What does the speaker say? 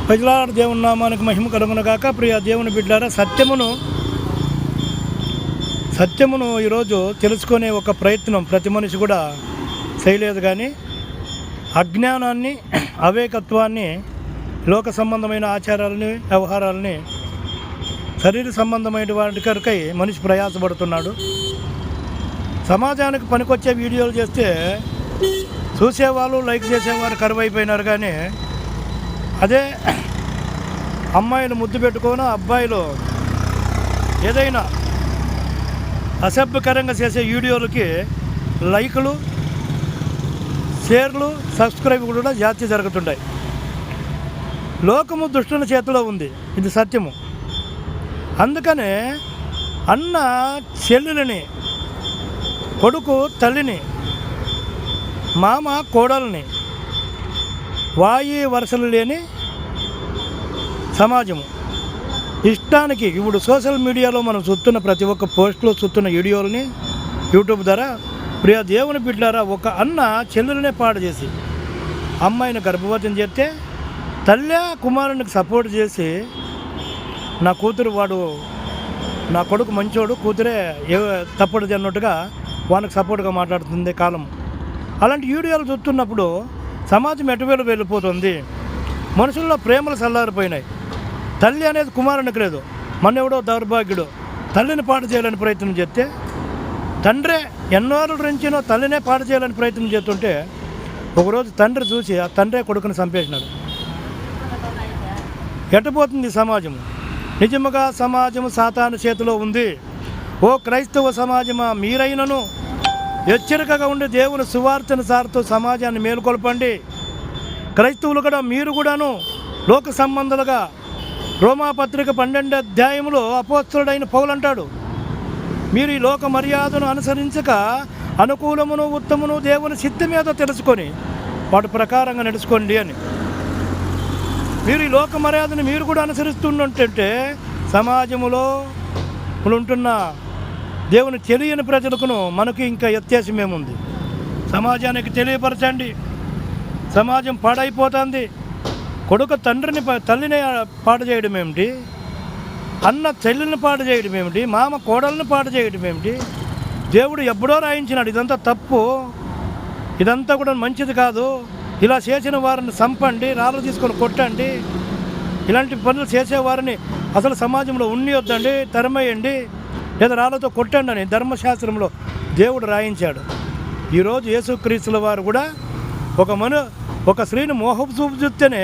ప్రజలారా దేవుని నామానికి మహిమ కలుగును గాక. ప్రియ దేవుని బిడ్డారా, సత్యమును ఈరోజు తెలుసుకునే ఒక ప్రయత్నం ప్రతి మనిషి కూడా చేయలేదు. కానీ అజ్ఞానాన్ని, అవేకత్వాన్ని, లోక సంబంధమైన ఆచారాలని, వ్యవహారాలని, శరీర సంబంధమైన వాటి కొరకై మనిషి ప్రయాసపడుతున్నాడు. సమాజానికి పనికొచ్చే వీడియోలు చేస్తే చూసేవాళ్ళు, లైక్ చేసేవారు కరువైపోయినారు. కానీ అదే అమ్మాయిలు ముద్దు పెట్టుకొని అబ్బాయిలు ఏదైనా అసభ్యకరంగా చేసే వీడియోలకి లైకులు, షేర్లు, సబ్స్క్రైబ్ కూడా జాస్తి జరుగుతుంటాయి. లోకము దుష్టుల చేతిలో ఉంది, ఇది సత్యము. అందుకనే అన్న చెల్లెలని, కొడుకు తల్లిని, మామ కోడల్ని, వాయి వరుసలు లేని సమాజము ఇష్టానికి ఇప్పుడు సోషల్ మీడియాలో మనం చూస్తున్న ప్రతి ఒక్క పోస్టులో చూస్తున్న వీడియోలని యూట్యూబ్ ద్వారా, ప్రియ దేవుని బిడ్డారా, ఒక అన్న చెల్లెలనే పాడు చేసి అమ్మాయిని గర్భవతిని చేస్తే తల్లి కుమారునికి సపోర్ట్ చేసి నా కూతురు వాడు, నా కొడుకు మంచోడు, కూతురే తప్పడు అన్నట్టుగా వానికి సపోర్ట్గా మాట్లాడుతుంది కాలం. అలాంటి వీడియోలు చూస్తున్నప్పుడు సమాజం ఎటువేలు వెళ్ళిపోతుంది. మనుషుల్లో ప్రేమలు చల్లారిపోయినాయి. తల్లి అనేది కుమారునికి లేదు. ఎవడో దౌర్భాగ్యుడు తల్లిని పాడు చేయాలని ప్రయత్నం చేస్తే, తండ్రే ఎన్నో రోజుల నుంచినో తల్లినే పాడు చేయాలని ప్రయత్నం చేస్తుంటే ఒకరోజు తండ్రి చూసి ఆ తండ్రే కొడుకుని చంపేసినాడు. ఎట్టపోతుంది సమాజం? నిజముగా సమాజం సాతాను చేతిలో ఉంది. ఓ క్రైస్తవ సమాజమా, మీరైనను హెచ్చరికగా ఉండి దేవుని సువార్తను సారుతూ సమాజాన్ని మేలుకొల్పండి. క్రైస్తవులు కూడా మీరు కూడాను లోక సంబంధాలుగా రోమాపత్రిక 12వ అధ్యాయంలో అపోస్తలుడైన పౌలు అంటాడు, మీరు ఈ లోక మర్యాదను అనుసరించక అనుకూలమును ఉత్తమును దేవుని చిత్తం మీద తెలుసుకొని వాటి ప్రకారంగా నడుచుకోండి అని. మీరు ఈ లోక మర్యాదను మీరు కూడా అనుసరిస్తుంటే సమాజంలో ఉంటున్న దేవుని తెలియని ప్రజలకును మనకు ఇంకా వ్యత్యాసం ఏముంది? సమాజానికి తెలియపరచండి. సమాజం పాడైపోతుంది. కొడుకు తల్లిని పాడు చేయడం ఏమిటి? అన్న చెల్లిని పాడు చేయడం ఏమిటి? మామ కోడల్ని పాడు చేయడం ఏమిటి? దేవుడు ఎప్పుడో రాయించినాడు, ఇదంతా తప్పు, ఇదంతా కూడా మంచిది కాదు, ఇలా చేసిన వారిని చంపండి, రాళ్ళు తీసుకొని కొట్టండి, ఇలాంటి పనులు చేసేవారిని అసలు సమాజంలో ఉన్నియొద్దండి, తరిమేయండి, లేదా రాళ్ళతో కొట్టండి అని ధర్మశాస్త్రంలో దేవుడు రాయించాడు. ఈరోజు యేసుక్రీస్తుల వారు కూడా ఒక స్త్రీని మోహపు చూపు చూస్తేనే